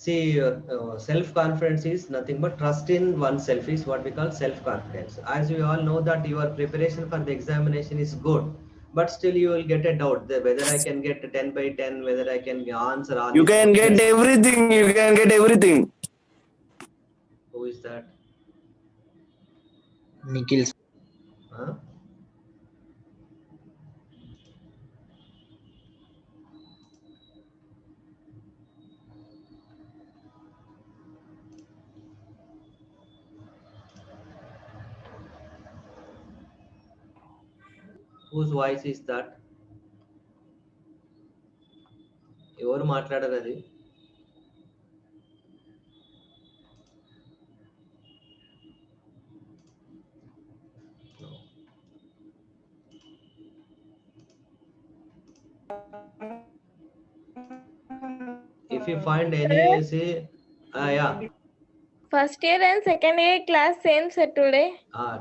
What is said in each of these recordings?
See, self-confidence is nothing but trust in oneself is what we call self-confidence. As we all know that your preparation for the examination is good, but still you will get a doubt that whether I can get 10 by 10, whether I can answer all You these can get questions. everything. You can get everything. Who is that? Nikhil. Huh? Whose voice is that? ఎవరు మాట్లాడారు అది? No. If you find any, say, yeah, First year and second year class same sir today.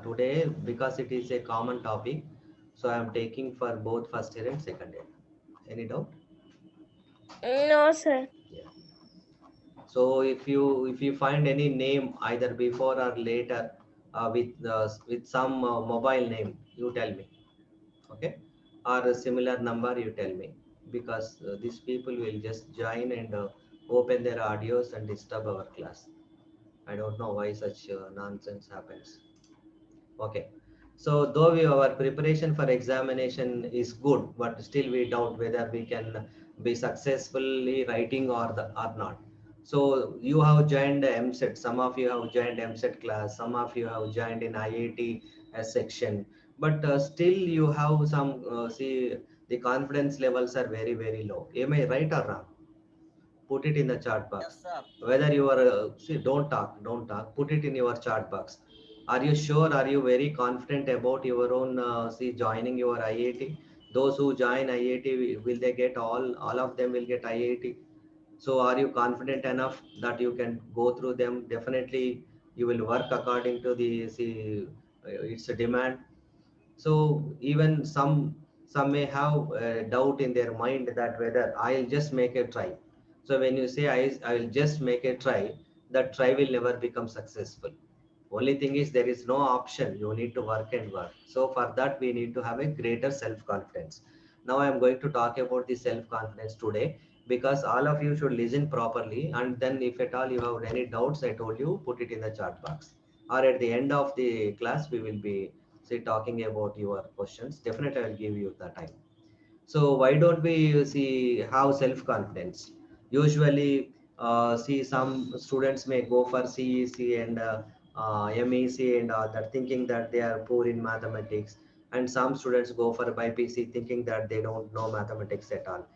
today because it is a common topic, so I am taking for both first year and second year. Any doubt? No sir. Yeah. So if you find any name either before or later with some mobile name, you tell me, okay, or a similar number, you tell me, because these people will just join and open their audios and disturb our class. I don't know why such nonsense happens. Okay. So though our preparation for examination is good, but still we doubt whether we can be successfully writing or not. So you have joined the MSET. Some of you have joined MSET class. Some of you have joined in IIT section. But still you have some see the confidence levels are very low. Am I right or wrong? Put it in the chat box. Yes, sir. Whether you are see, don't talk, put it in your chat box. Are you sure, are you very confident about your own see joining your IIT? Those who join IIT, will they get all of them will get IIT? So are you confident enough that you can go through them? Definitely you will work according to the see its a demand. So even some may have doubt in their mind that whether I'll just make a try. So when you say I'll just make a try, that try will never become successful. Only thing is there is no option, you need to work and work. So for that we need to have a greater self confidence. Now I am going to talk about the self confidence today, because all of you should listen properly, and then if at all you have any doubts, I told you, put it in the chat box, or at the end of the class we will be say talking about your questions. Definitely I will give you the time. So why don't we see how self-confidence? Usually, see some students may go for CEC and MEC and that, thinking that they are poor in mathematics, and some students go for BPC thinking that they don't know mathematics at all.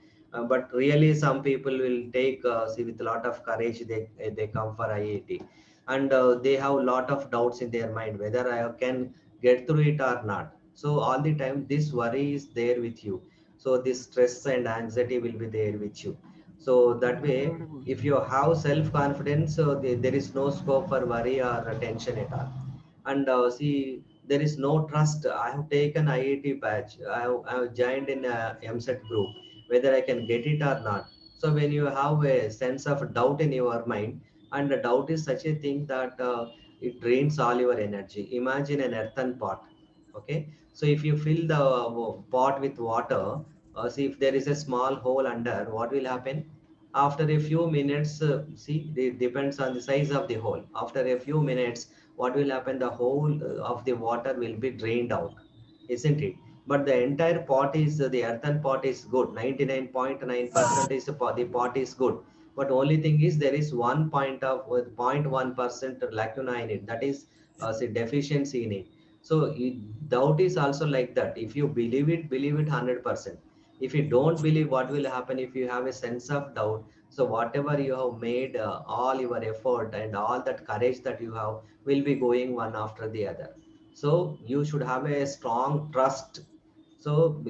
But really, some people will take see with a lot of courage they come for IIT, and they have a lot of doubts in their mind whether I can get through it or not. So all the time this worry is there with you, so this stress and anxiety will be there with you. So that way if you have self confidence, so there is no scope for worry or tension at all. And see, there is no trust. I have taken IIT batch, I have joined in a MSET group, whether I can get it or not. So when you have a sense of doubt in your mind, and the doubt is such a thing that it drains all your energy. Imagine an earthen pot, okay? So if you fill the pot with water, see if there is a small hole under, what will happen? After a few minutes, see it depends on the size of the hole. After a few minutes, what will happen? The whole of the water will be drained out, isn't it? But the entire pot is the earthen pot is good. 99.9% is the pot is good. But only thing is there is one point of 0.1% lacuna in it. That is say deficiency in it. So doubt is also like that. If you believe it 100%. If you don't believe, what will happen if you have a sense of doubt? So whatever you have made, all your effort and all that courage that you have will be going one after the other. So you should have a strong trust. So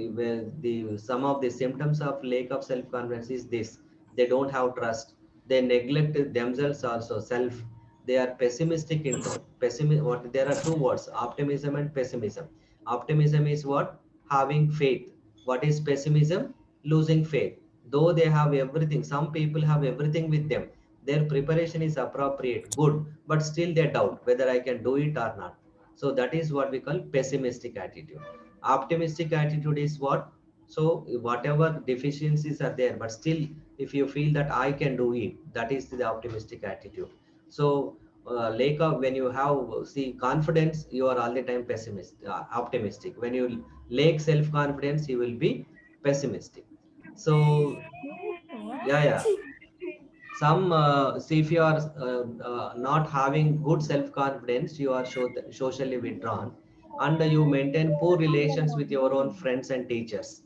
some of the symptoms of lack of self confidence is this: they don't have trust, they neglect themselves also, self. They are pessimistic in tone. What there are two words: optimism and pessimism. Optimism is what? Having faith. What is pessimism? Losing faith. Though they have everything, some people have everything with them, their preparation is appropriate, good, but still they doubt whether I can do it or not. So that is what we call pessimistic attitude. Optimistic attitude is what? So whatever deficiencies are there, but still if you feel that I can do it, that is the optimistic attitude. So lack of, when you have see confidence, you are all the time optimistic. When you lack self confidence, you will be pessimistic. So yeah. Some see, if you are not having good self confidence, you are socially withdrawn, and you maintain poor relations with your own friends and teachers.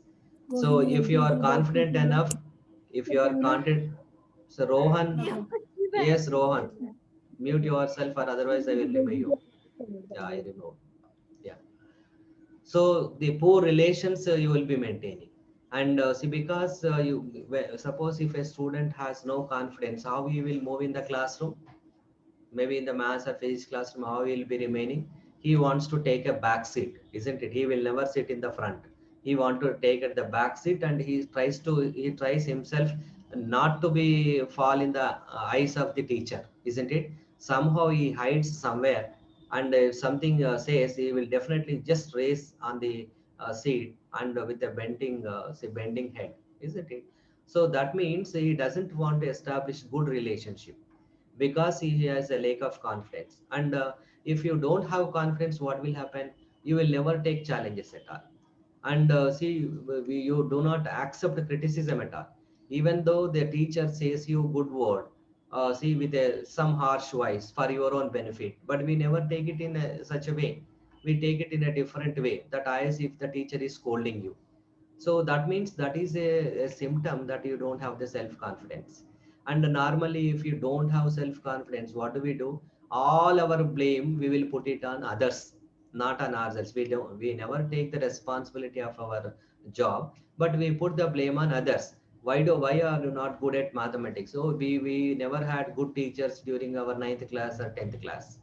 So if you are confident enough, if you are confident, so Rohan, yes, Rohan, mute yourself, or otherwise I will remove you. Yeah, I remove. Yeah. So the poor relations you will be maintaining. And see, because suppose if a student has no confidence, how he will move in the classroom? Maybe in the maths or physics classroom, how he will be remaining? He wants to take a back seat, isn't it? He will never sit in the front. He want to take at the back seat, and he tries himself not to be fall in the eyes of the teacher, isn't it? Somehow he hides somewhere, and if something says, he will definitely just raise on the seat, and with a bending head, isn't it? So that means he doesn't want to establish good relationship, because he has a lack of confidence. And if you don't have confidence, what will happen? You will never take challenges at all. And see, you do not accept criticism at all, even though the teacher says you good word, see, with some harsh voice for your own benefit, but we never take it in such a way. We take it in a different way, that as if the teacher is scolding you. So that means that is a symptom that you don't have the self confidence. And normally if you don't have self confidence, what do? All our blame we will put it on others, not on ourselves. We never take the responsibility of our job, but we put the blame on others. Why are you not good at mathematics? So we never had good teachers during our ninth class or 10th class.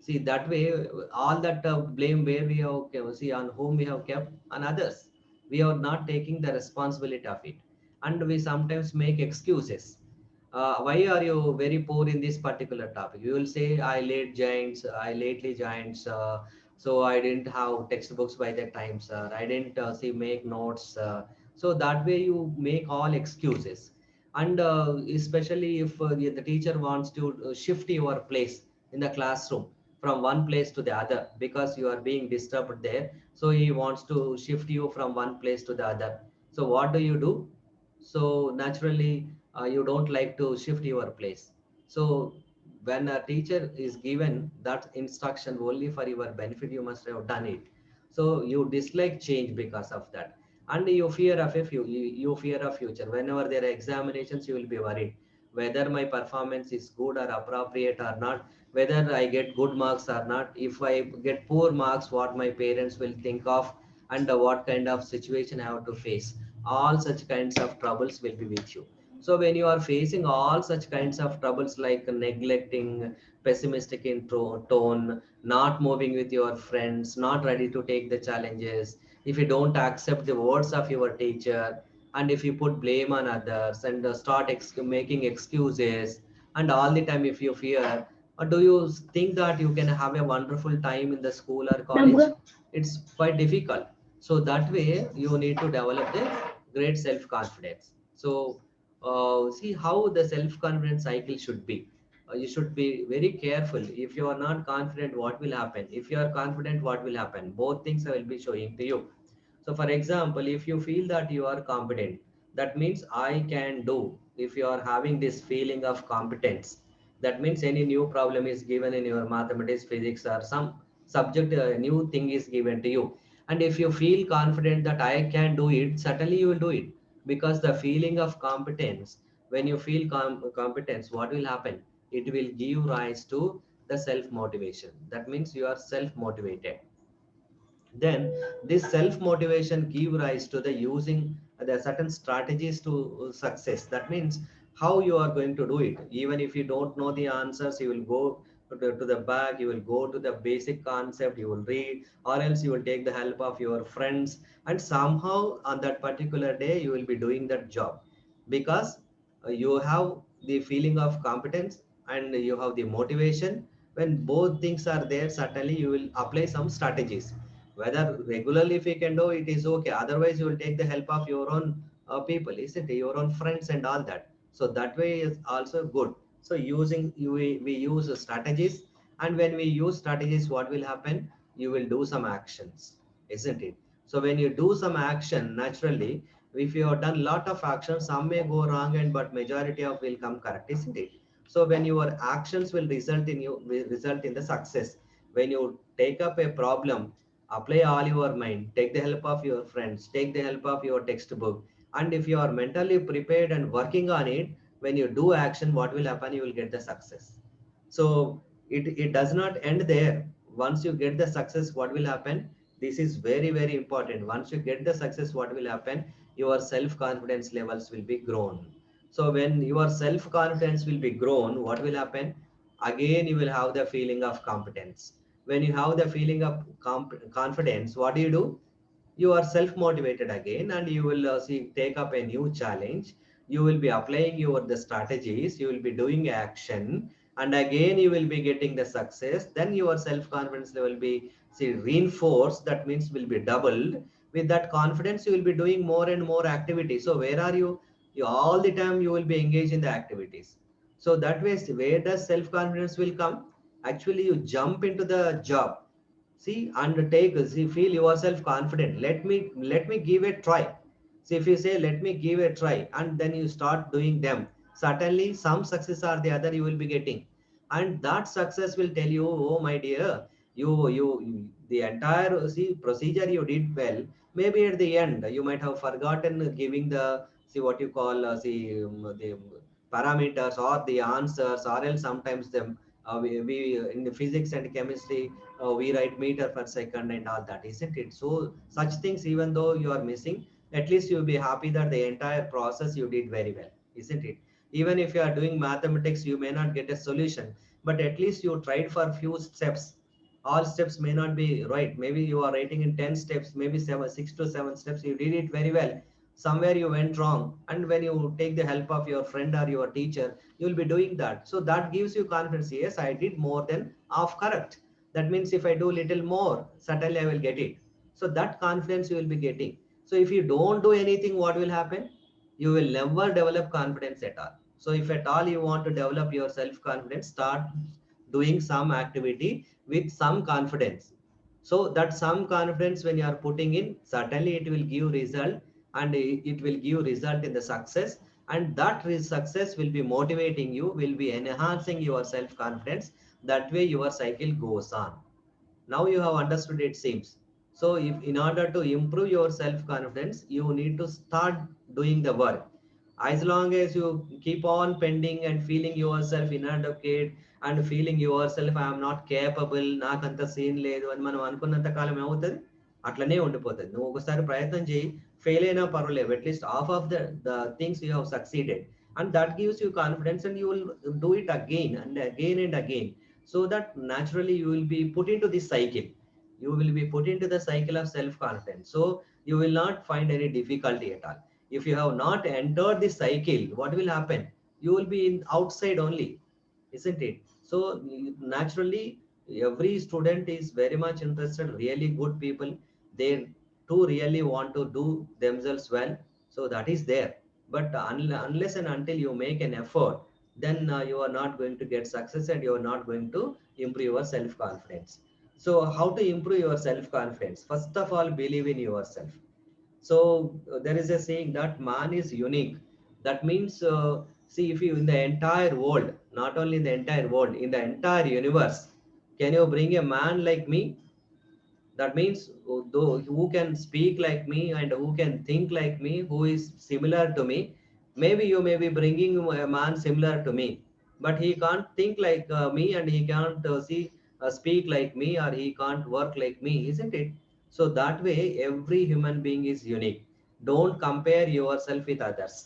See, that way, all that blame where we have see, on whom we have kept, on others. We are not taking the responsibility of it, and we sometimes make excuses. Why are you very poor in this particular topic? You will say, I lately joined, so I didn't have textbooks by that time, sir. I didn't see make notes. So that way you make all excuses. And especially if the teacher wants to shift your place in the classroom from one place to the other, because you are being disturbed there, so he wants to shift you from one place to the other. So what do? So naturally you don't like to shift your place. So when a teacher is given that instruction only for your benefit, you must have done it. So you dislike change because of that. And you fear of you fear of future. Whenever there are examinations, you will be worried whether my performance is good or appropriate or not, whether I get good marks or not. If I get poor marks, what my parents will think of, and what kind of situation I have to face. All such kinds of troubles will be with you. So when you are facing all such kinds of troubles, like neglecting, pessimistic in tone, not moving with your friends, not ready to take the challenges, if you don't accept the words of your teacher, and if you put blame on others, and start making excuses, and all the time if you fear, or do you think that you can have a wonderful time in the school or college? It's quite difficult. So that way you need to develop the great self confidence. So see how the self confidence cycle should be. You should be very careful. If you are not confident, what will happen? If you are confident, what will happen? Both things I will be showing to you. So for example, if you feel that you are competent, that means I can do. If you are having this feeling of competence, that means any new problem is given in your mathematics, physics, or some subject, a new thing is given to you. And if you feel confident that I can do it, certainly you will do it. Because the feeling of competence, when you feel competence, what will happen? It will give rise to the self motivation. That means you are self motivated. Then this self motivation give rise to the using the certain strategies to success. That means how you are going to do it. Even if you don't know the answers, you will go to the back, you will go to the basic concept, you will read, or else you will take the help of your friends, and somehow on that particular day you will be doing that job. Because you have the feeling of competence and you have the motivation. When both things are there, certainly you will apply some strategies. Whether regularly if you can do it is okay. Otherwise, you will take the help of your own people, isn't it? Your own friends and all that. So that way is also good. So we use strategies, and when we use strategies, what will happen? You will do some actions, isn't it? So when you do some action, naturally, if you have done lot of actions, some may go wrong, and but majority of will come correct, isn't it? So when your actions will result in the success. When you take up a problem, apply all your mind, take the help of your friends, take the help of your textbook, and if you are mentally prepared and working on it, when you do action, what will happen? You will get the success. So it does not end there. Once you get the success, what will happen? This is very, very important. Once you get the success, what will happen? Your self-confidence levels will be grown. So when your self-confidence will be grown, what will happen? Again, you will have the feeling of competence. When you have the feeling of confidence, what do? You are self motivated again, and you will take up a new challenge. You will be applying your the strategies, you will be doing action, and again you will be getting the success. Then your self confidence level will be reinforced, that means will be doubled. With that confidence, you will be doing more and more activities. So where are you all the time you will be engaged in the activities. So that way, where does self confidence will come? Actually, you jump into the job. See, undertake, see, feel yourself confident. Let me give a try. See, if you say let me give a try, and then you start doing them, certainly some success or the other you will be getting. And that success will tell you, oh my dear, the entire procedure you did well. Maybe at the end you might have forgotten giving the what you call the parameters or the answers, or else sometimes them we in the physics and chemistry, we write meter per second and all that, isn't it? So such things, even though you are missing, at least you'll be happy that the entire process you did very well, isn't it? Even if you are doing mathematics, you may not get a solution, but at least you tried for few steps. All steps may not be right. Maybe you are writing in 10 steps, maybe 6 to 7 steps, you did it very well. Somewhere you went wrong, and when you take the help of your friend or your teacher, you will be doing that. So that gives you confidence. Yes, I did more than half correct. That means if I do little more, certainly I will get it. So that confidence you will be getting. So if you don't do anything, what will happen? You will never develop confidence at all. So if at all you want to develop your self confidence, start doing some activity with some confidence. So that some confidence when you are putting in, certainly it will give result, and it will give result in the success, and that success will be motivating you, will be enhancing your self confidence. That way your cycle goes on. Now you have understood, it seems. So if in order to improve your self confidence, you need to start doing the work. As long as you keep on pending and feeling yourself inadequate and feeling yourself I am not capable, నాకంత scene లేదు అని మనం అనుకున్నంత కాలం ఏమవుతుంది? అట్లనే ఉండిపోతుంది. నువ్వు ఒకసారి ప్రయత్నం చేయి, ఫెయిల్ అయినా పర్వాలేదు, at least half of the things you have succeeded, and that gives you confidence, and you will do it again and again and again. So that naturally you will be put into this cycle. You will be put into the cycle of self confidence. So you will not find any difficulty at all. If you have not entered this cycle, what will happen? You will be in outside only, isn't it? So naturally, every student is very much interested, really good people, they too really want to do themselves well. So that is there. But unless and until you make an effort, then you are not going to get success, and you are not going to improve your self confidence. So how to improve your self confidence? First of all, believe in yourself. So there is a saying that man is unique. That means, see, if you in the entire world, not only in the entire world, in the entire universe, can you bring a man like me? That means though who can speak like me and who can think like me, who is similar to me. Maybe you may be bringing a man similar to me, but he can't think like me, and he can't speak like me, or he can't work like me, isn't it? So that way, every human being is unique. Don't compare yourself with others.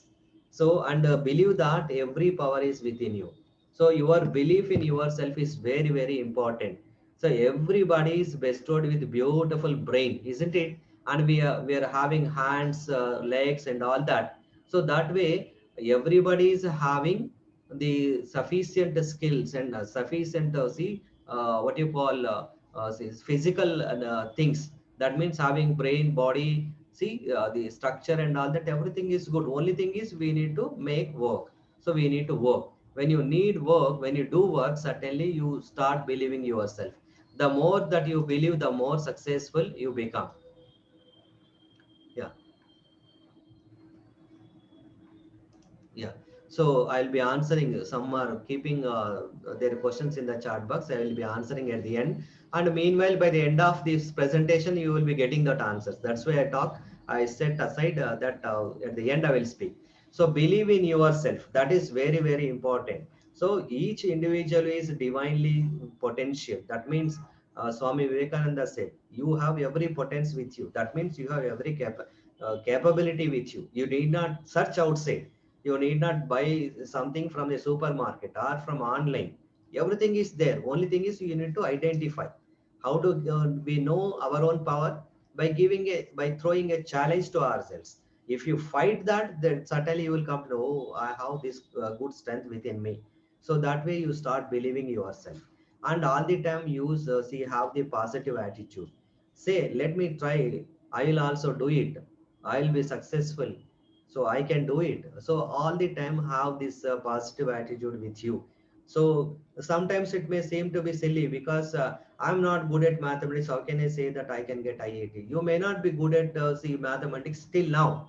So, and believe that every power is within you. So your belief in yourself is very, very important. So everybody is bestowed with beautiful brain, isn't it? And we are having hands, legs, and all that. So that way, everybody is having the sufficient skills and sufficient what you call physical things. That means having brain, body, the structure and all that, everything is good. Only thing is we need to make work. So we need to work. When you need work, when you do work, certainly you start believing yourself. The more that you believe, the more successful you become. Yeah. Yeah. So I'll be answering. Some are keeping their questions in the chat box. I will be answering at the end. And meanwhile, by the end of this presentation, you will be getting that answers. That's why I talk. I set aside that at the end I will speak. So believe in yourself. That is very, very important. So each individual is divinely potential. That means Swami Vivekananda said, you have every potence with you. That means you have every capability with you. You need not search outside. You need not buy something from the supermarket or from online. Everything is there. Only thing is you need to identify. How do we know our own power? By throwing a challenge to ourselves. If you fight that, then certainly you will come to know, oh, I have this good strength within me. So that way you start believing yourself. And all the time use have the positive attitude. Say, let me try. I will also do it. I will be successful, so I can do it. So all the time have this positive attitude with you. So sometimes it may seem to be silly because I'm not good at mathematics. How can I say that I can get IIT? You may not be good at mathematics till now,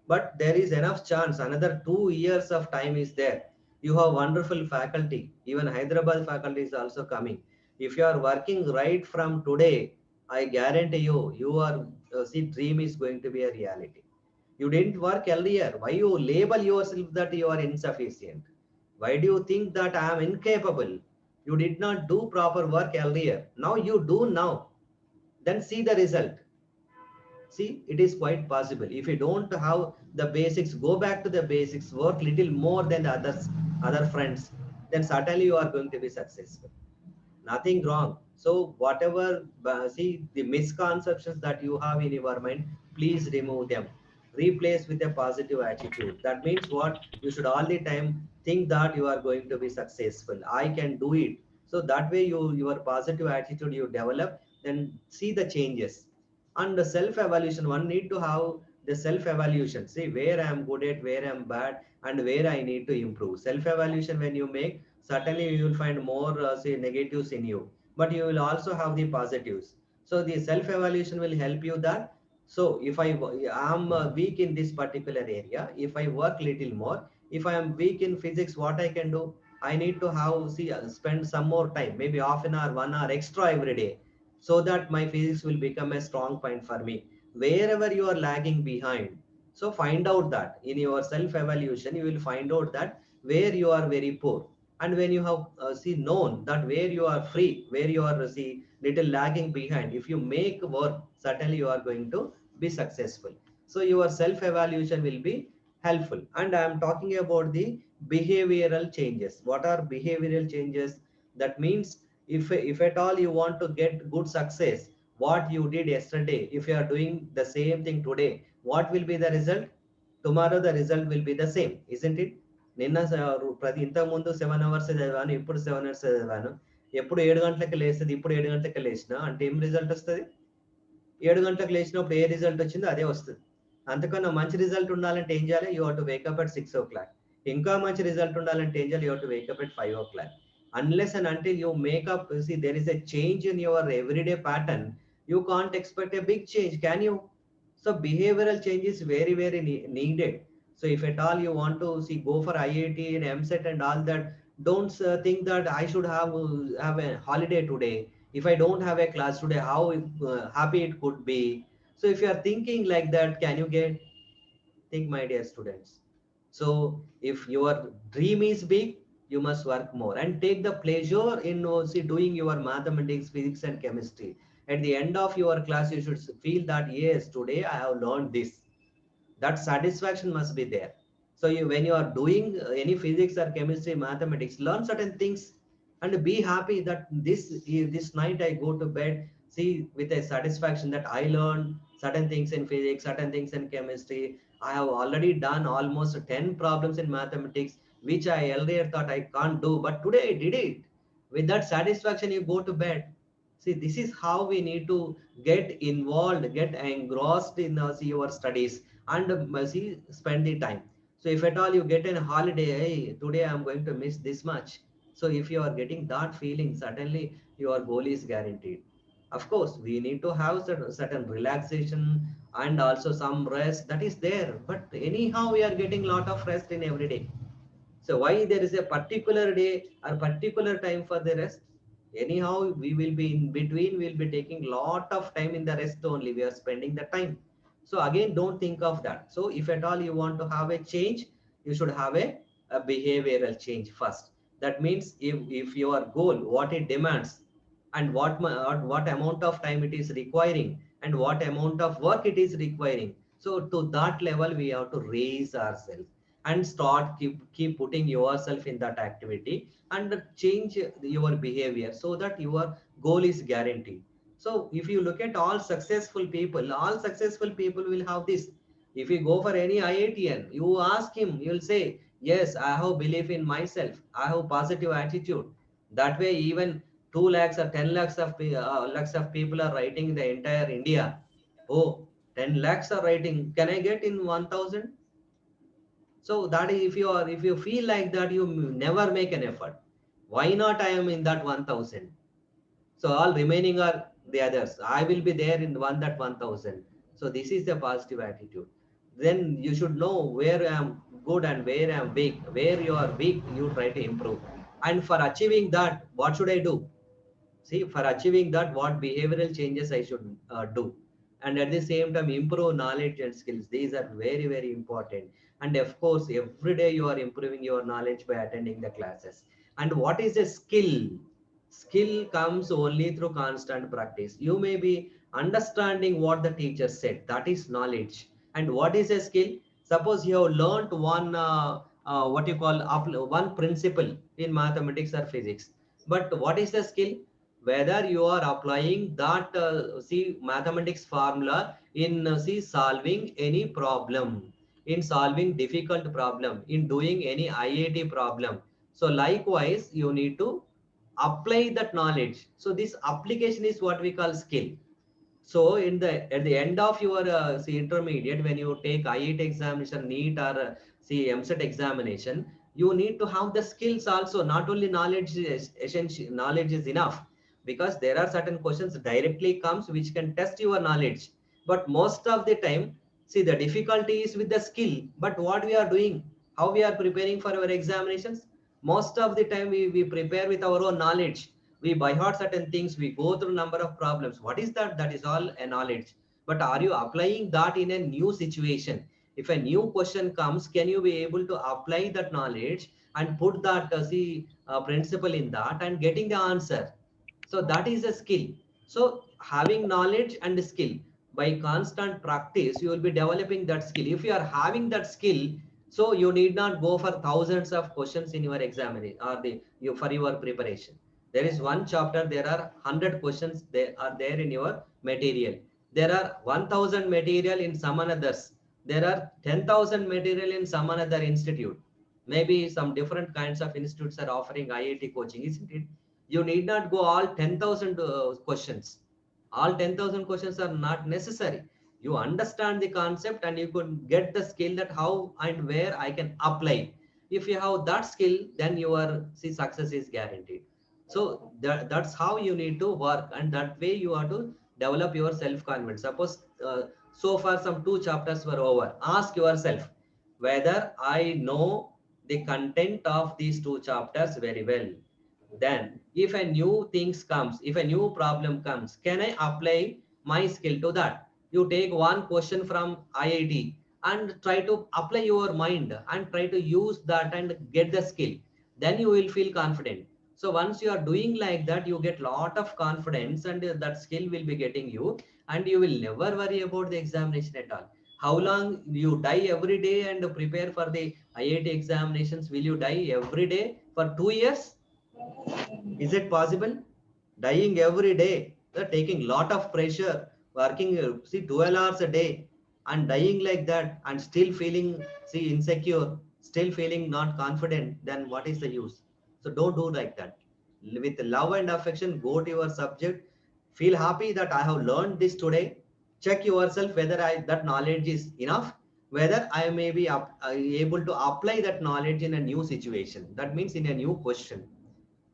but there is enough chance. Another 2 years of time is there. You have wonderful faculty. Even Hyderabad faculty is also coming. If you are working right from today, I guarantee you your dream is going to be a reality. You didn't work earlier. Why you label yourself that you are insufficient? Why do you think that I am incapable? You did not do proper work earlier. Now you do now. Then see the result. See, it is quite possible. If you don't have the basics, go back to the basics, work little more than the other friends, then certainly you are going to be successful. Nothing wrong. So whatever, the misconceptions that you have in your mind, please remove them. Replace with a positive attitude. That means what? You should all the time think that you are going to be successful. I can do it. So that way your positive attitude you develop, then see the changes. And the self evaluation, one need to have the self evaluation. See where I am good at, where I am bad, and where I need to improve. Self evaluation when you make, certainly you will find more negatives in you, but you will also have the positives. So the self evaluation will help you that. So if I am weak in this particular area, if I work little more, if I am weak in physics, what I can do? I need to have spend some more time, maybe half an hour, 1 hour extra every day, so that my physics will become a strong point for me. Wherever you are lagging behind, so find out that in your self evaluation you will find out that where you are very poor. And when you have known that where you are free, where you are little lagging behind, if you make work, certainly you are going to be successful. So your self evaluation will be helpful. And I am talking about the behavioral changes. What are behavioral changes? That means if at all you want to get good success, what you did yesterday, if you are doing the same thing today, what will be the result? Tomorrow the result will be the same, isn't it? నిన్న ప్రతి ఇంతకు ముందు 7 hours చదివాను, ఇప్పుడు 7 hours చదివాను. ఎప్పుడు 7 గంటలకు లేస్తుంది, ఇప్పుడు 7 గంటలకు లేచిన అంటే ఏం రిజల్ట్ వస్తుంది? 7 గంటలకు లేచినప్పుడు ఏ రిజల్ట్ వచ్చిందో అదే వస్తుంది. అంతకన్నా మంచి రిజల్ట్ ఉండాలంటే ఏం చేయాలి? You have to wake up at 6 o'clock. ఇంకా మంచి రిజల్ట్ ఉండాలంటే ఏం చేయాలి? You have to wake up at 5 o'clock. Unless and until you make up, there is a change in your everyday pattern, you can't expect a big change, can you? So behavioral change is very, very needed. So if at all you want to go for IIT and MSET and all that, don't think that I should have a holiday today. If I don't have a class today, how happy it could be. So if you are thinking like that, can you get? Think, my dear students. So if your dream is big, you must work more and take the pleasure in doing your mathematics, physics, and chemistry. At the end of your class, you should feel that yes, today I have learned this. That satisfaction must be there. So when you are doing any physics or chemistry, mathematics, learn certain things and be happy that this night I go to bed, with a satisfaction that I learned certain things in physics, certain things in chemistry. I have already done almost 10 problems in mathematics. which I earlier thought I can't do, but today I did it. With that satisfaction, you go to bed. See, this is how we need to get involved, get engrossed in see, your studies, and see, spend the time. So if at all you get a holiday, hey, today I'm going to miss this much. So if you are getting that feeling, suddenly your goal is guaranteed. Of course, we need to have certain relaxation and also some rest that is there. But anyhow, we are getting lot of rest in every day. So why there is a particular day or particular time for the rest? Anyhow, we will be in between, we'll be taking lot of time in the rest only. We are spending the time. So again, don't think of that. So if at all you want to have a change, you should have a behavioral change first. That means if your goal, what it demands, and what amount of time it is requiring, and what amount of work it is requiring. So to that level, we have to raise ourselves and start keep putting yourself in that activity and change your behavior so that your goal is guaranteed. So if you look at all successful people will have this. If you go for any IITian, you ask him, you'll say, yes, I have belief in myself, I have positive attitude. That way, even 2 lakhs or 10 lakhs of lakhs of people are writing the entire India. Oh, 10 lakhs are writing, can I get in 1000? So that is, if you feel like that, you never make an effort. Why not I am in that 1000? So all remaining are the others. I will be there in that 1000. So this is the positive attitude. Then you should know where I am good and where I am weak. Where you are weak, you try to improve. And for achieving that, what should I do? See, for achieving that, what behavioral changes I should do? And at the same time, improve knowledge and skills. These are very, very important. And of course, every day you are improving your knowledge by attending the classes. And what is a skill? Skill comes only through constant practice. You may be understanding what the teacher said. That is knowledge. And what is a skill? Suppose you have learned one, what you call, one principle in mathematics or physics. But what is the skill? Whether you are applying that see mathematics formula in see solving any problem, in solving difficult problem, in doing any IIT problem. So likewise, you need to apply that knowledge. So this application is what we call skill. So in the at the end of your see intermediate, when you take IIT examination, NEET or see MSET examination, you need to have the skills also. Not only knowledge is essential, knowledge is enough, because there are certain questions directly comes which can test your knowledge. But most of the time, see, the difficulty is with the skill. But what we are doing, how we are preparing for our examinations, most of the time we prepare with our own knowledge. We by heart certain things, we go through number of problems. What is that? That is all a knowledge. But are you applying that in a new situation? If a new question comes, can you be able to apply that knowledge and put that principle in that and getting the answer? So that is a skill. So having knowledge and skill, by constant practice, you will be developing that skill. If you are having that skill, so you need not go for thousands of questions in your examination or for your preparation. There is one chapter, there are 100 questions, they are there in your material. There are 1000 material in some others. There are 10,000 material in some another institute. Maybe some different kinds of institutes are offering IIT coaching, isn't it? You need not go all 10,000 questions. All 10,000 questions are not necessary. You understand the concept and you could get the skill that how and where I can apply. If you have that skill, then your success is guaranteed. So that's how you need to work, and that way you have to develop your self-confidence. Suppose so far some 2 chapters were over. Ask yourself whether I know the content of these 2 chapters very well. Then if a new things comes, if a new problem comes, can I apply my skill to that? You take one question from IIT and try to apply your mind and try to use that and get the skill. Then you will feel confident. So once you are doing like that, you get lot of confidence, and that skill will be getting you, and you will never worry about the examination at all. How long you die every day and prepare for the IIT examinations? Will you die every day for 2 years? Is it possible? Dying every day, taking lot of pressure, working see 12 hours a day, and dying like that, and still feeling see insecure. still feeling not confident, then what is the use? So don't do like that. With love and affection, go to your subject, feel happy that I have learned this today. Check yourself whether that knowledge is enough, whether I may be able to apply that knowledge in a new situation, that means in a new question.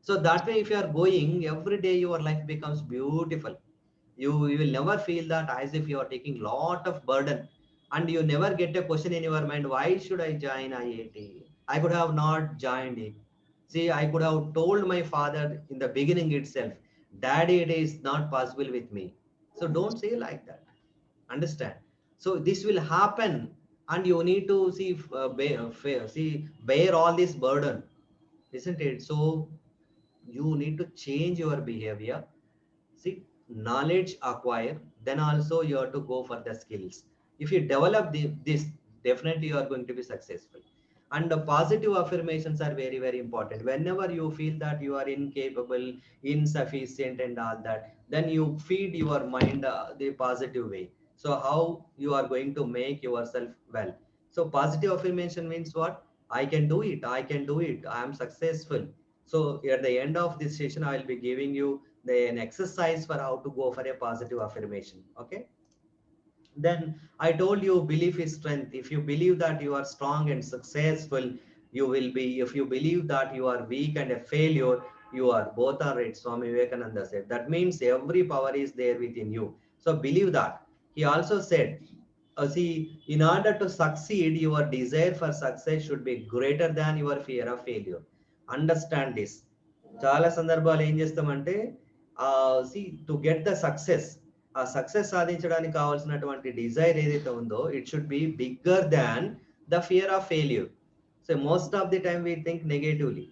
So that way, if you are going every day, your life becomes beautiful. You will never feel that as if you are taking lot of burden, and you never get a question in your mind, why should I join IIT? I could have not joined it. See, I could have told my father in the beginning itself, Daddy, it is not possible with me. So don't say like that. Understand? So this will happen, and you need to see, bear all this burden, isn't it? So you need to change your behavior. See, knowledge acquire, then also you have to go for the skills. If you develop this, definitely you are going to be successful. And the positive affirmations are very, very important. Whenever you feel that you are incapable, insufficient, and all that, then you feed your mind the positive way. So how you are going to make yourself well? So positive affirmation means what? I can do it. I can do it. I am successful. So at the end of this session, I will be giving you an exercise for how to go for a positive affirmation. Okay. Then I told you belief is strength. If you believe that you are strong and successful, you will be. If you believe that you are weak and a failure, you are. Both are right. Swami Vivekananda said. That means every power is there within you. So believe that. He also said, see, in order to succeed, your desire for success should be greater than your fear of failure. Understand this. చాలా సందర్భాలు ఏం చేస్తామంటే see to get the success, ఆ success సాధించడానికి కావాల్సినటువంటి desire ఏదైతే ఉందో it should be bigger than the fear of failure. So most of the time we think negatively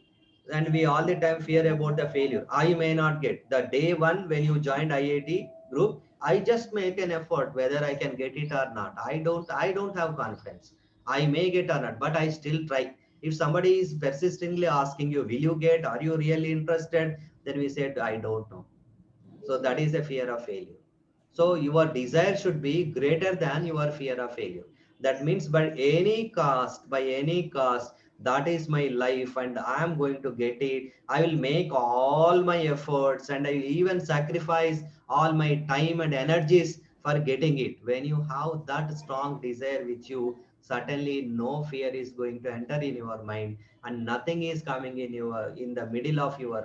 and we all the time fear about the failure. I may not get the day one when you joined IIT group. I just make an effort whether I can get it or not. I don't have confidence. I may get or not, but I still try. If somebody is persistently asking you, will you get, are you really interested, then we said I don't know. So that is the fear of failure. So your desire should be greater than your fear of failure. That means by any cost, that is my life and I am going to get it. I will make all my efforts and I will even sacrifice all my time and energies for getting it. When you have that strong desire with you, certainly no fear is going to enter in your mind and nothing is coming in the middle of your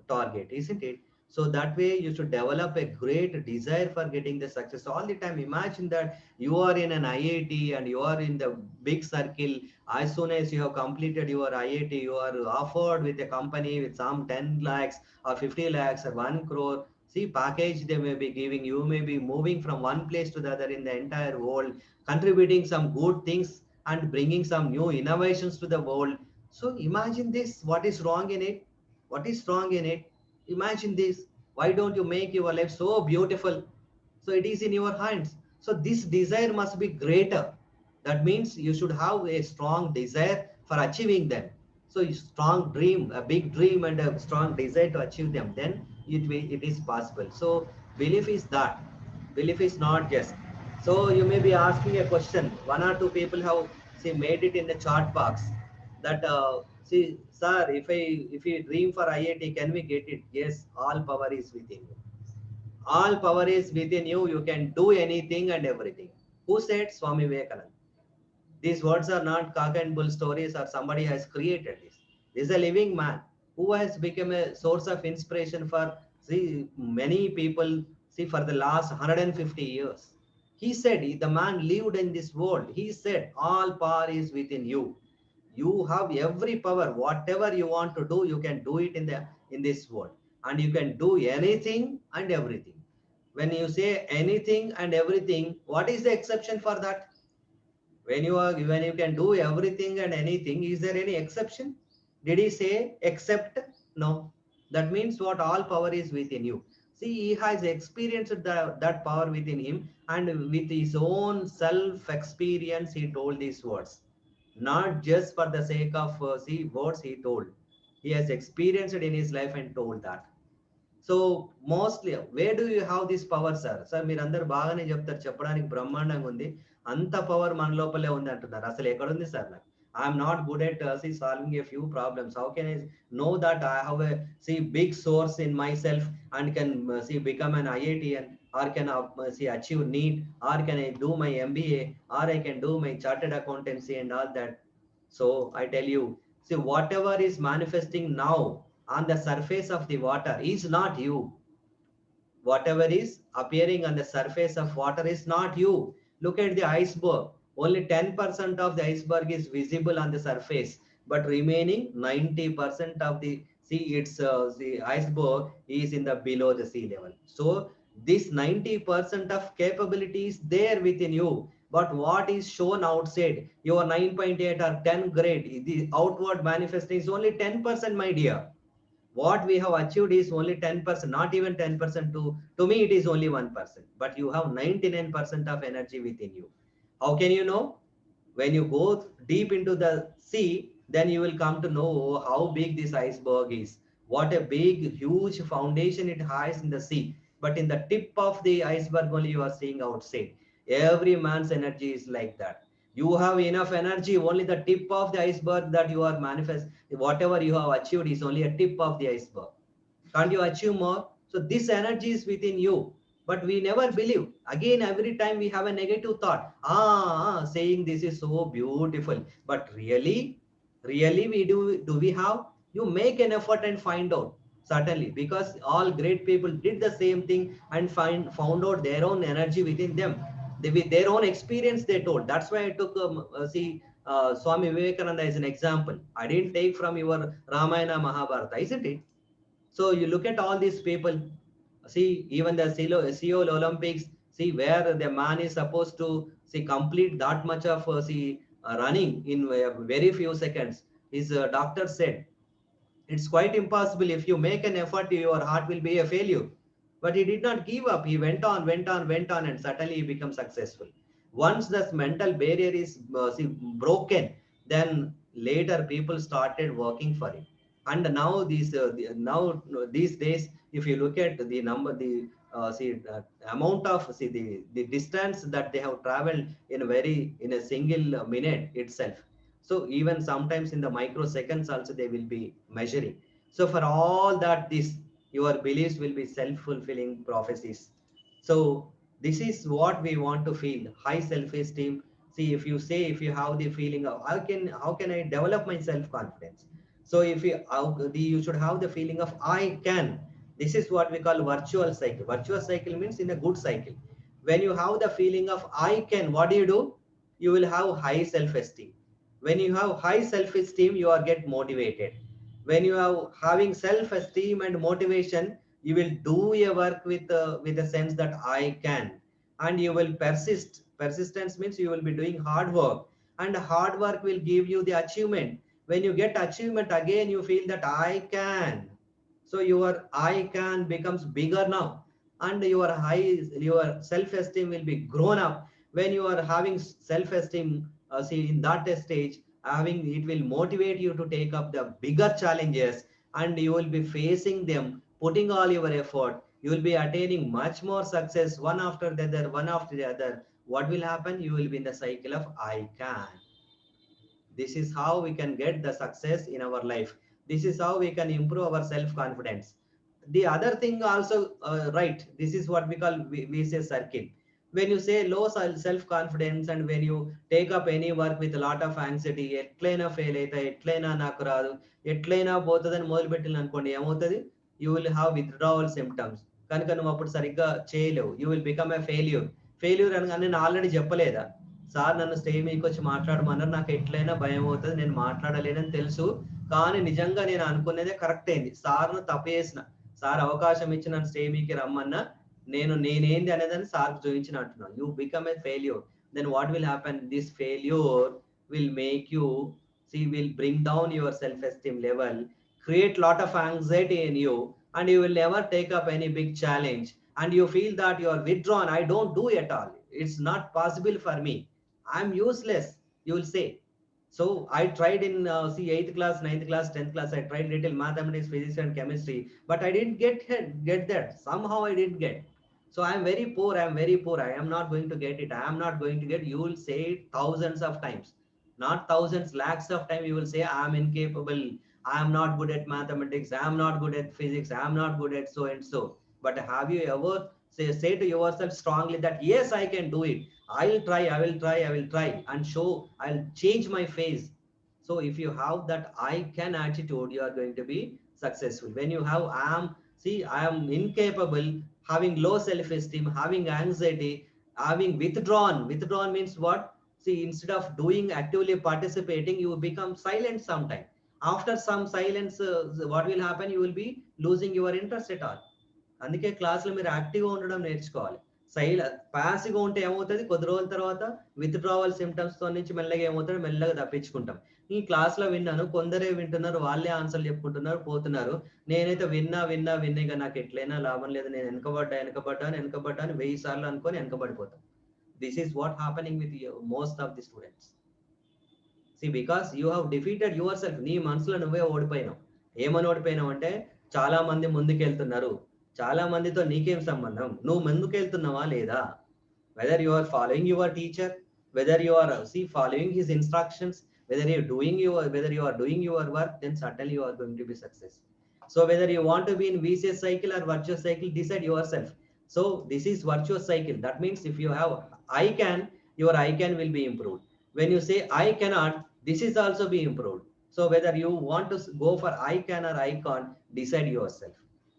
target, isn't it? So that way you should develop a great desire for getting the success all the time. Imagine that you are in an IIT and you are in the big circle. As soon as you have completed your IIT, you are offered with a company with some 10 lakhs or 50 lakhs or 1 crore. See, package they may be giving. You may be moving from one place to the other in the entire world, contributing some good things and bringing some new innovations to the world. So imagine this. What is wrong in it? What is wrong in it? Imagine this. Why don't you make your life so beautiful? So it is in your hands. So this desire must be greater. That means you should have a strong desire for achieving them. So a strong dream, a big dream and a strong desire to achieve them, then it is possible. So belief is that. Belief is not just. So you may be asking a question. One or two people have made it in the chat box that see, sir, if we dream for IIT, can we get it? Yes, all power is within you. All power is within you. You can do anything and everything. Who said? Swami Vivekananda. These words are not cock and bull stories or somebody has created this. This is a living man who has become a source of inspiration for many people for the last 150 years. He said, the man lived in this world. He said, all power is within you. You have every power. Whatever you want to do, you can do it in this world. And you can do anything and everything. When you say anything and everything, what is the exception for that? When you can do everything and anything, is there any exception? Did he say except? No. That means what? All power is within you. See, he has experienced that power within him, and with his own self experience, he told these words. Not just for the sake of words he told. He has experienced it in his life and told that. So mostly, where do you have this power, sir? Sir, మీరు అందరు బాగానే చెప్తారు, చెప్పడానికి బ్రహ్మాండంగా ఉంది, అంత power మన లోపలే ఉంది అంటున్నారు. అసలు ఎక్కడ ఉంది సార్? నాకు I'm not good at solving a few problems. How can I know that I have a big source in myself and can become an IITian, or can achieve NEET, or can I do my MBA, or I can do my chartered accountancy and all that. So I tell you, see, whatever is manifesting now on the surface of the water is not you. Whatever is appearing on the surface of water is not you. Look at the iceberg. Only 10% of the iceberg is visible on the surface, but remaining 90% of the sea, its the iceberg is in the below the sea level. So this 90% of capability is there within you. But what is shown outside, your 9.8 or 10 grade, the outward manifesting is only 10%, my dear. What we have achieved is only 10%, not even 10%. To me it is only 1%, but you have 99% of energy within you. How can you know? When you go deep into the sea, then you will come to know how big this iceberg is, what a big huge foundation it has in the sea, but in the tip of the iceberg only you are seeing outside. Every man's energy is like that. You have enough energy, only the tip of the iceberg that you are manifest. Whatever you have achieved is only a tip of the iceberg. Can't you achieve more? So this energy is within you, but we never believe. Again, every time we have a negative thought, saying this is so beautiful, but really we do we have? You make an effort and find out. Certainly, because all great people did the same thing and found out their own energy within them. They, with their own experience, they told. That's why I took Swami Vivekananda as an example. I didn't take from your Ramayana Mahabharata, isn't it? So you look at all these people, see even the Seoul Olympics, see where the man is supposed to complete that much of running in very few seconds. His doctor said it's quite impossible. If you make an effort, your heart will be a failure. But he did not give up. He went on, went on, went on, and suddenly he became successful. Once this mental barrier is broken, then later people started working for it. And now these days, if you look at the number, the amount of the distance that they have traveled in a single minute itself, so even sometimes in the microseconds also they will be measuring. So for all that, this your beliefs will be self-fulfilling prophecies. So this is what we want to feel: high self-esteem. See, if you say, if you have the feeling of how can I develop my self-confidence? So if you you should have the feeling of I can. This is what we call virtual cycle. Virtual cycle means in a good cycle. When you have the feeling of I can, what do? You will have high self-esteem. When you have high self-esteem, you are get motivated. When you are having self-esteem and motivation, you will do your work with a sense that I can, and you will persist. Persistence means you will be doing hard work, and hard work will give you the achievement. When you get achievement, again you feel that I can. So your I can becomes bigger now, and your self-esteem will be grown up. When you are having self-esteem, in that stage, having it will motivate you to take up the bigger challenges, and you will be facing them, putting all your effort. You will be attaining much more success, one after the other, one after the other. What will happen? You will be in the cycle of I can. This is how we can get the success in our life. This is how we can improve our self confidence. The other thing also, right, this is what we call we say circle. When you say low self confidence, and when you take up any work with a lot of anxiety, ఎట్లయినా fail అవుతా, ఎట్లయినా నాకు రాదు, ఎట్లయినా పోతుందని మొదలుపెట్టిన అనుకోండి, ఏమవుతుంది? You will have withdrawal symptoms. కనుక నువ్వు అప్పుడు సరిగ్గా చేయలేవు. You will become a failure. Failure అనగానే నేను ఆల్రెడీ చెప్పలేదా, సార్ నన్ను స్టేజ్ మీదకి వచ్చి మాట్లాడమన్నారు, నాకు ఎట్లయినా భయం అవుతుంది, నేను మాట్లాడలేనని తెలుసు, కానీ నిజంగా నేను అనుకునేదే కరెక్ట్ అయింది. సార్ను తప్పు చేసిన, సార్ అవకాశం ఇచ్చి నన్ను స్టేజ్ మీదకి రమ్మన్నా, నేనేంది అనేదాన్ని సార్కి చూపించిన అంటున్నాను. You become a failure. Then what will happen? This failure will make you will bring down your self-esteem level, create lot of anxiety in you, and you will never take up any big challenge, and you feel that you are withdrawn. I don't do at all, it's not possible for me, I'm useless, you will say. So I tried in 8th class, 9th class, 10th class, I tried little mathematics, physics and chemistry, but I didn't get that. Somehow I didn't get. So I'm very poor, I'm very poor, I am not going to get it, I am not going to get. You will say it thousands of times. not thousands, lakhs of time you will say, I am incapable, I am not good at mathematics, I am not good at physics, I am not good at so and so. But have you ever say to yourself strongly that, yes, I can do it. I will try, I will try, I will try and show, I'll change my face. So if you have that I can attitude, you are going to be successful. When you have I am incapable, having low self-esteem, having anxiety, having withdrawn means what? See, instead of doing actively participating, you become silent sometime. After some silence, what will happen? You will be losing your interest at all. అందుకే క్లాస్లో మీరు యాక్టివ్గా ఉండడం నేర్చుకోవాలి. ప్యాసివ్గా ఉంటే ఏమవుతుంది, కొద్ది రోజుల తర్వాత విత్డ్రావల్ సిమ్టమ్స్ తో నుంచి మెల్లగా ఏమవుతుంది, మెల్లగా తప్పించుకుంటాం. ఈ క్లాస్ లో విన్నాను, కొందరే వింటున్నారు, వాళ్ళే ఆన్సర్లు చెప్పుకుంటున్నారు, పోతున్నారు. నేనైతే విన్నా నాకు ఎట్లయినా లాభం లేదు, నేను వెనకబడ్డా అని 1000 సార్లు అనుకొని వెనకబడిపోతాను. This is what happening with most of the students. Because you have defeated yourself. నీ మనసులో నువ్వే ఓడిపోయినావు. ఏమని ఓడిపోయినావు అంటే, చాలా మంది ముందుకెళ్తున్నారు, చాలా మందితో నీకేం సంబంధం, నువ్వు ముందుకెళ్తున్నావా లేదా? Whether you are following your teacher, whether you are following his instructions, whether you are doing your work, then certainly you are going to be success. So whether you want to be in vicious cycle or virtuous cycle, decide yourself. So this is virtuous cycle. That means if you have I can, your I can will be improved. When you say I cannot, this is also be improved. So whether you want to go for I can or I can't, decide yourself.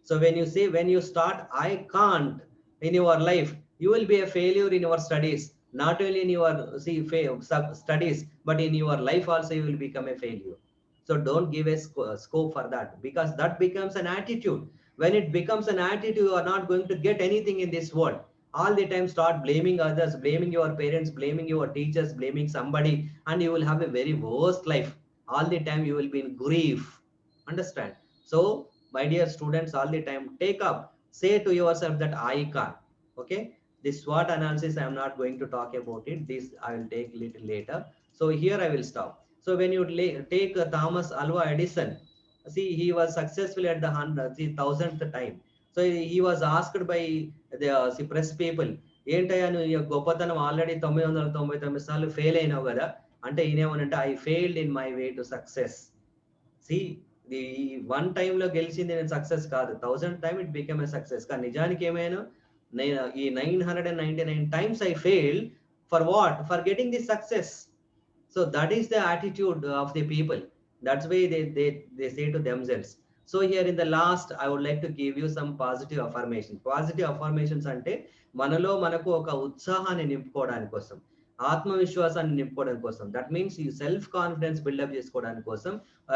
So when you start I can't in your life, you will be a failure in your studies. Not only in your studies, but in your life also you will become a failure. So don't give a scope for that, because that becomes an attitude. When it becomes an attitude, you are not going to get anything in this world. All the time start blaming others, blaming your parents, blaming your teachers, blaming somebody, and you will have a very worst life. All the time you will be in grief. Understand? So my dear students, all the time take up, say to yourself that I can. Okay, this SWOT analysis I am not going to talk about it, this I will take little later. So here I will stop. So when you take Thomas Alva Edison, he was successful at the 1000th time. So he was asked by the press people, ఏంటయ్యా నువ్వు గొప్పతనం already 999 సార్లు fail అయినావు కదా అంటే, ఈయనేమనంటే I failed in my way to success. the one time లో గెలిచింది నేను సక్సెస్ కాదు, 1000th time it became a success. కానీ నిజానికి ఏమైనా ఈ 999 times I failed for what? For getting this success. So that is the attitude of the people. That's why they say to themselves. So here in the last, I would like to give you some positive affirmations. Positive affirmations అంటే మనలో మనకు ఒక ఉత్సాహాన్ని నింపుకోవడానికి కోసం, ఆత్మవిశ్వాసాన్ని నింపుకోవడం కోసం, that means ఈ self confidence buildup చేసుకోవడానికి కోసం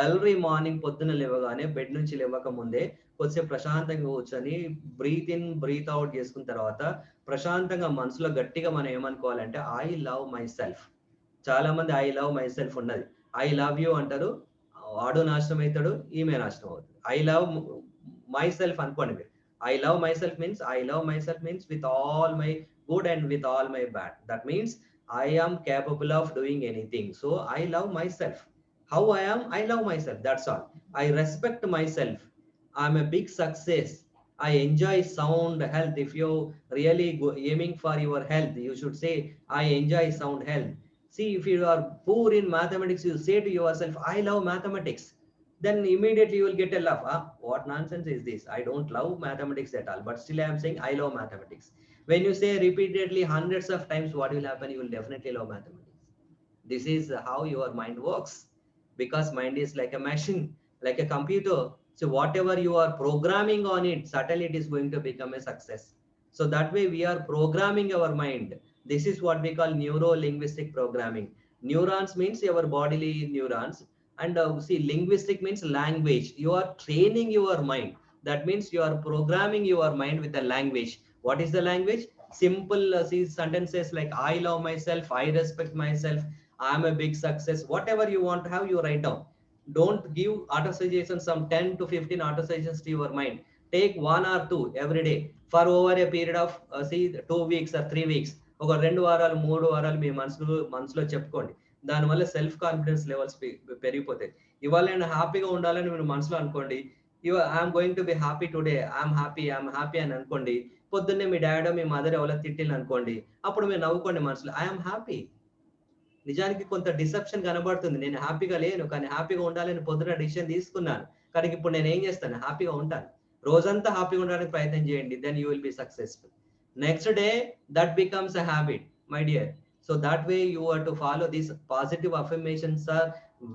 ఎవ్రీ మార్నింగ్ పొద్దున లేవగానే బెడ్ నుంచి లేవక ముందే కొద్దిసేపు ప్రశాంతంగా కూర్చొని బ్రీత్ ఇన్ బ్రీత్ అవుట్ చేసుకున్న తర్వాత ప్రశాంతంగా మనసులో గట్టిగా మనం ఏమనుకోవాలంటే, ఐ లవ్ మై సెల్ఫ్. చాలా మంది ఐ లవ్ మై సెల్ఫ్ ఉన్నది, ఐ లవ్ యూ అంటారు, వాడు నాశనం అవుతాడు, ఈమె నాశనం అవుతుంది. ఐ లవ్ మై సెల్ఫ్ అనుకోండి మీరు. I love my self means with all my good and with all my bad. That means I am capable of doing anything. So I love myself. How I am? I love myself. That's all. I respect myself. I'm a big success. I enjoy sound health. If you're really aiming for your health, you should say, I enjoy sound health. See, if you are poor in mathematics, you say to yourself, I love mathematics. Then immediately you will get a laugh. What nonsense is this? I don't love mathematics at all. But still I am saying I love mathematics. When you say repeatedly hundreds of times, what will happen? You will definitely love mathematics. This is how your mind works. Because mind is like a machine, like a computer. So whatever you are programming on it, certainly it is going to become a success. So that way we are programming our mind. This is what we call neuro-linguistic programming. Neurons means our bodily neurons. And linguistic means language. You are training your mind. That means you are programming your mind with the language. What is the language? Simple sentences like I love myself, I respect myself, I am a big success. Whatever you want to have, you write down. Don't give auto suggestions, some 10 to 15 auto suggestions to your mind. Take 1 or 2 every day for over a period of 2 weeks or 3 weeks. ఒక 2 వారాలు 3 వారాలు మీ మనసులో చెప్పుకోండి. దానివల్ల self confidence levels పెరిగిపోతాయి. ఇవాళ నేను హ్యాపీగా ఉండాలని మీరు మనసులో అనుకోండి. I'm going to be happy today, I'm happy అని అనుకోండి. పొద్దున్నే మీ డాడీ మీ మదర్ ఎవరో తిట్టిల్ని అనుకోండి, అప్పుడు మీరు నవ్వుకోండి మనసులో, ఐఎమ్ హ్యాపీ. నిజానికి కొంత డిసెప్షన్ కనబడుతుంది. నేను హ్యాపీగా లేను, కానీ హ్యాపీగా ఉండాలని పొద్దున డిసిషన్ తీసుకున్నాను. కానీ ఇప్పుడు నేను ఏం చేస్తాను, హ్యాపీగా ఉంటాను. రోజంతా హ్యాపీగా ఉండడానికి ప్రయత్నం చేయండి, then you will be successful. Next day that becomes a habit my dear. So that way you are to follow these positive affirmations are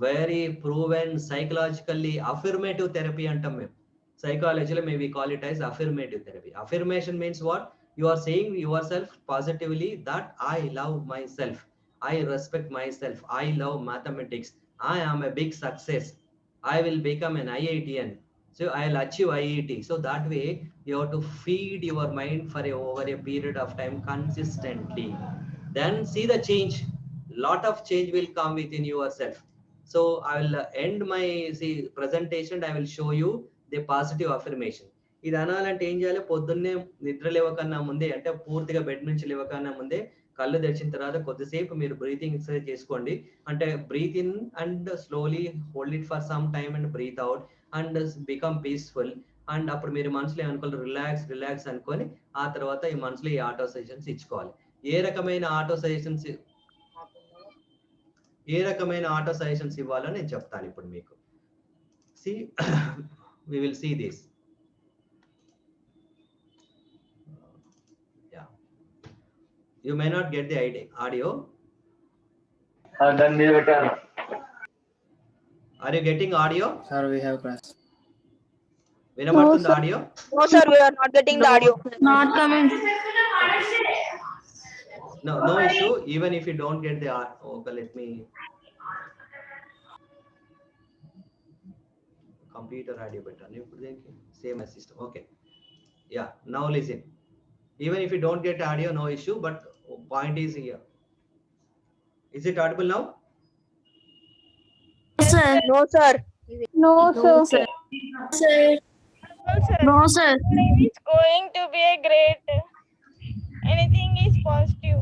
very proven psychologically. Affirmative therapy antam మేము psychology may we call it as affirmative therapy. Affirmation means what? You are saying yourself positively that I love myself, I respect myself, I love mathematics, I am a big success, I will become an IITian, so I'll achieve IIT. So that way you have to feed your mind for over a period of time consistently, then see the change. Lot of change will come within yourself. So I will end my presentation. I will show you the positive affirmation. ఇది అనాలంటే ఏం చేయాలి, పొద్దున్నే నిద్ర లేవకన్నా ముందే, అంటే పూర్తిగా bed నుంచి లేవకన్నా ముందే కళ్ళు తెరిచిన తర్వాత కొద్దిసేపు మీరు బ్రీతింగ్ ఎక్సర్సైజ్ చేసుకోండి. అంటే breathe in and slowly hold it for some time and breathe out and become peaceful. And అప్పుడు మీరు మనసులో ఏమనుకోవాలి, రిలాక్స్ రిలాక్స్ అనుకొని ఆ తర్వాత ఈ మనసులో ఈ ఆటో సజెషన్స్ ఇచ్చుకోవాలి. ఏ రకమైన ఆటో సజెషన్స్ ఇవ్వాలో నేను చెప్తాను ఇప్పుడు మీకు. See we will see this. Yeah, you may not get the audio. Then we return. Are you getting audio? Sir, we have class. వినబడుతుందా audio? No, sir, we are not getting the audio. Not coming. No issue. Even if you don't get the okay, let me computer audio better. Same as system. Okay. Yeah. Now listen. Even if you don't get audio, no issue. But point is here. Is it audible now? Sir. No, sir. No, sir. Sir. No, sir. It's going to be a great. Anything is positive.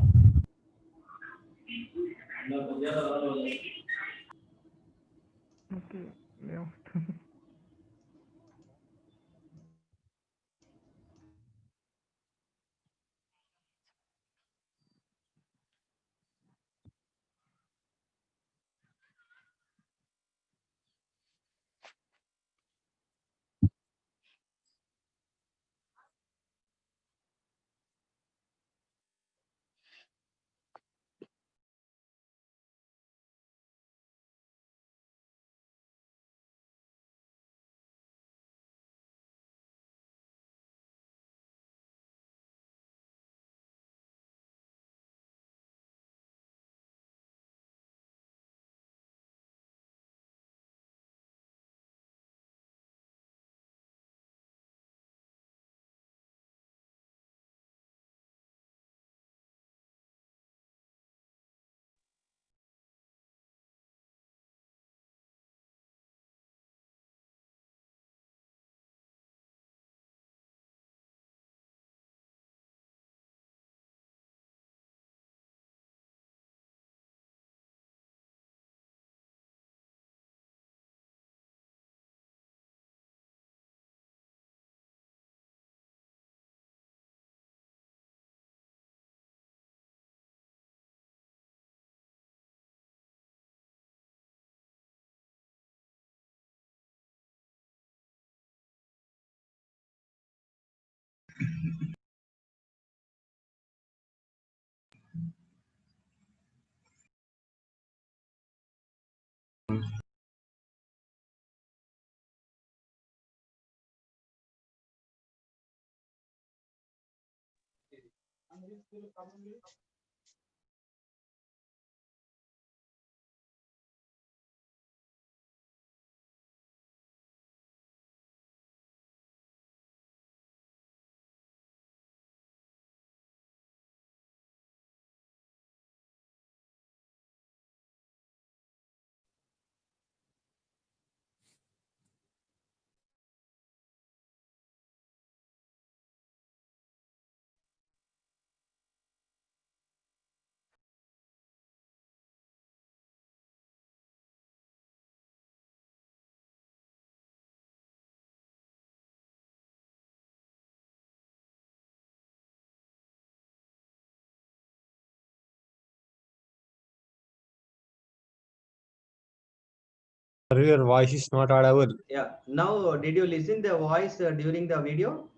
Sir, your voice is not audible. Yeah. Now, did you listen the voice during the video?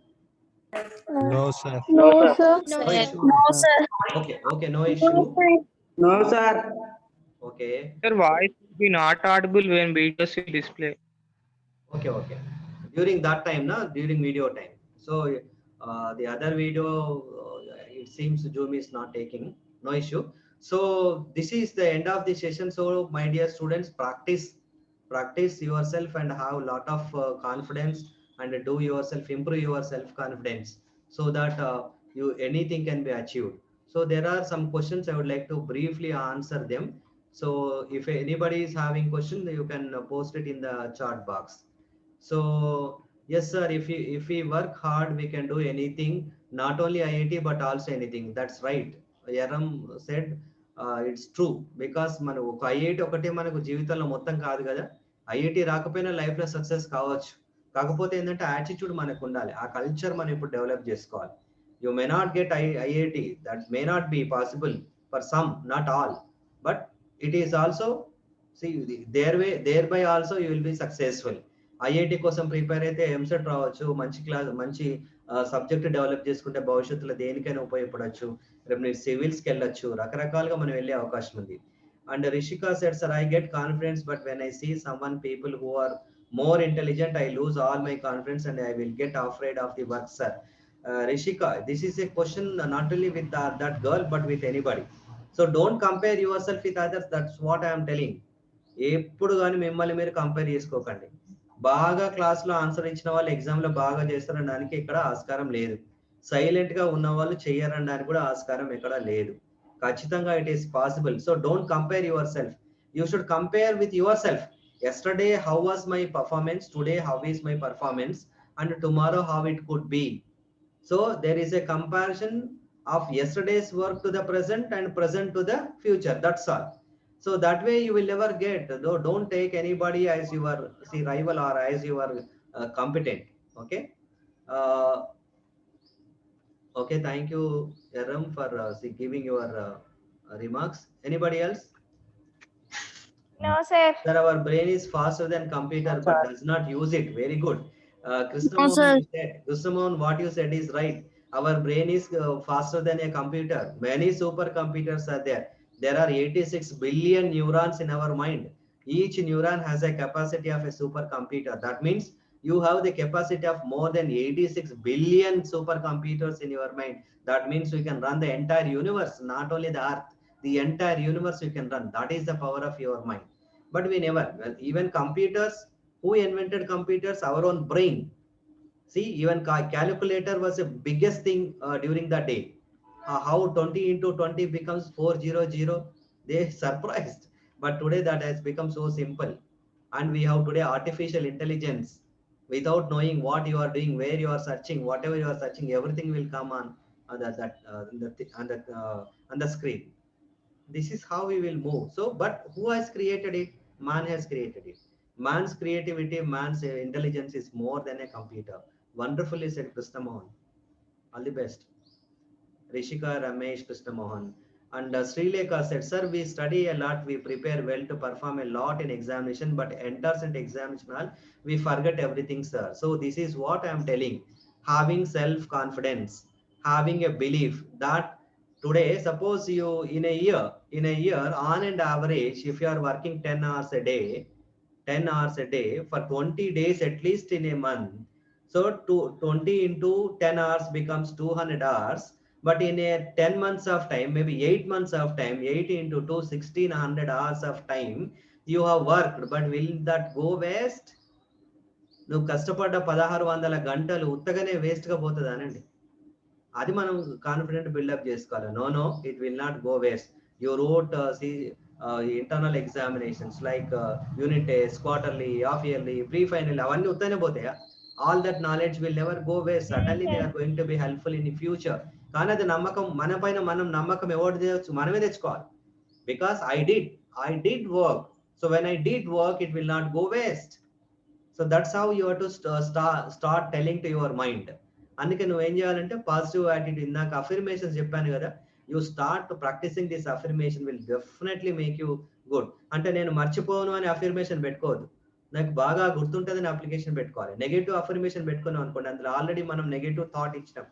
No, sir. No, sir. No issue. No, sir. Okay, no issue. No, sir. Okay. Sir, voice will be not audible when videos will display. Okay. During that time, during video time. So the other video, it seems Zoom is not taking. No issue. So this is the end of the session. So my dear students, practice yourself and have a lot of confidence, and do yourself, improve your self confidence, so that anything can be achieved. So there are some questions I would like to briefly answer them. So if anybody is having question, you can post it in the chat box. So yes, sir, if we work hard, we can do anything, not only IIT but also anything. That's right. Yaram said it's true, because మన ఒక IIT ఒకటే మనకు జీవితంలో మొత్తం కాదు కదా. IIT రాకపోయినా life లో సక్సెస్ కావచ్చు. కాకపోతే ఏంటంటే యాటిట్యూడ్ మనకు ఉండాలి, ఆ కల్చర్ మనం ఇప్పుడు డెవలప్ చేసుకోవాలి. You may not get IIT, that may not be possible for some, not all, but it is also see thereby also you will be successful. IIT కోసం ప్రిపేర్ అయితే ఎంసెట్ రావచ్చు, మంచి క్లాస్, మంచి సబ్జెక్ట్ డెవలప్ చేసుకుంటే భవిష్యత్తులో దేనికైనా ఉపయోగపడవచ్చు. రేపు మీరు సివిల్స్కి వెళ్ళొచ్చు, రకరకాలుగా మనం వెళ్ళే అవకాశం ఉంది. And Rishika said, sir I get confidence but when I see someone people who are more intelligent I lose all my confidence and I will get afraid of the work. Sir Rishika, this is a question not only with that girl but with anybody. So don't compare yourself with others. That's what I am telling. ఎప్పుడు కానీ మిమ్మల్ని మీరు compare చేసుకోకండి. బాగా క్లాస్లో answer ఇచ్చిన వాళ్ళు ఎగ్జామ్లో బాగా చేస్తారనడానికి ఇక్కడ ఆస్కారం లేదు. సైలెంట్గా ఉన్న వాళ్ళు చెయ్యరనడానికి కూడా ఆస్కారం ఎక్కడ లేదు. ఖచ్చితంగా it is possible. So don't compare your self. You should compare with your self. Yesterday how was my performance, today how is my performance, and tomorrow how it could be. So there is a comparison of yesterday's work to the present and present to the future. That's all. So that way you will never get, though don't take anybody as your rival or as your competent. Okay. Okay, thank you Yaram for giving your remarks. Anybody else? No, sir. Sir, our brain is faster than computer but does not use it. Very good. Krishnamohan, what you said is right. Our brain is faster than a computer. Many supercomputers are there. There are 86 billion neurons in our mind. Each neuron has a capacity of a supercomputer. That means you have the capacity of more than 86 billion supercomputers in your mind. That means you can run the entire universe, not only the earth. The entire universe you can run. That is the power of your mind. But we never, well, even computers, who invented computers? Our own brain. See, even calculator was the biggest thing during the day. How 20 into 20 becomes 400? They surprised. But today that has become so simple. And we have today artificial intelligence. Without knowing what you are doing, where you are searching, whatever you are searching, everything will come on the screen. This is how we will move. So, but who has created it? Man has created it. Man's creativity, man's intelligence is more than a computer. Wonderfully said, Krishnamohan. All the best. Rishika, Ramesh, Krishnamohan. And Srilekha said, sir, we study a lot, we prepare well to perform a lot in examination, but enters into examination hall, we forget everything, sir. So this is what I am telling. Having self-confidence, having a belief that today, suppose you in a year on and average, if you are working 10 hours a day for 20 days at least in a month, so 20 into 10 hours becomes 200 hours. But in a 10 months of time, maybe 8 months of time, 8 into 2, 1600 hours of time you have worked. But will that go waste? నువ్వు కష్టపడ్డ 1600 గంటలు ఉత్తగానే వేస్ట్గా పోతుంది అనండి. అది మనం confident build up చేసుకోవాలి. No, it will not go waste. You wrote internal examinations like unit test, quarterly, half yearly, pre final, అవన్నీ ఉత్తగానే పోతాయా? All that knowledge will never go waste. Certainly they are going to be helpful in the future. కానీ అది నమ్మకం, మన పైన మనం నమ్మకం ఎవరు తెచ్చు? మనమే తెచ్చుకోవాలి. Because I did work. So when I did work, it will not go waste. So that's how you have to start telling to your mind. అందుకే నువ్వు ఏం చేయాలంటే పాజిటివ్ యాటిట్యూడ్. ఇందాక అఫర్మేషన్స్ చెప్పాను కదా, you start practising this affirmation will definitely make you good. అంటే నేను మర్చిపోను అని అఫర్మేషన్ పెట్టుకోవద్దు. నాకు బాగా గుర్తుంటుందని అప్లికేషన్ పెట్టుకోవాలి. నెగటివ్ అఫర్మేషన్ పెట్టుకున్నాం అనుకోండి, అందులో ఆల్రెడీ మనం నెగటివ్ థాట్ ఇచ్చినాం,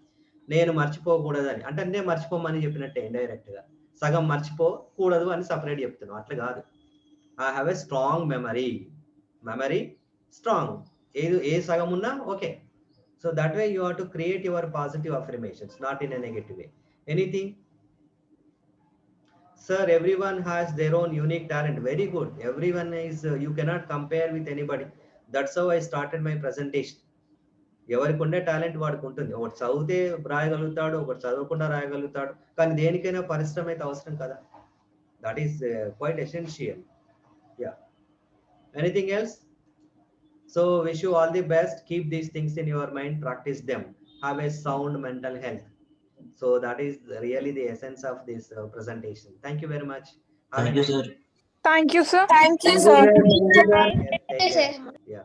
నేను మర్చిపోకూడదని. అంటే నేను మర్చిపోమని చెప్పినట్టే ఇండైరెక్ట్ గా, సగం మర్చిపోకూడదు అని సపరేట్ చెప్తున్నాం. అట్లా కాదు. I have a strong memory strong, ఏ సగం ఉన్నా okay. So that way you have to create your positive affirmations, not in a negative way. Anything? Sir, everyone has their own unique talent. Very good. Everyone is, you cannot compare with anybody. That's how I started my presentation. ఎవరికి ఉండే talent వాడికి ఉంటుంది. ఒకటి చదివితే రాయగలుగుతాడు, ఒకటి చదవకుండా రాయగలుగుతాడు, కానీ దేనికైనా పరిశ్రమ అయితే అవసరం కదా. That is quite essential. Yeah, anything else? So wish you all the best. Keep these things in your mind, practice them, have a sound mental health. So that is really the essence of this presentation. Thank you very much. Thank you, sir. Thank you, sir. Thank you, sir. Take care. Yeah.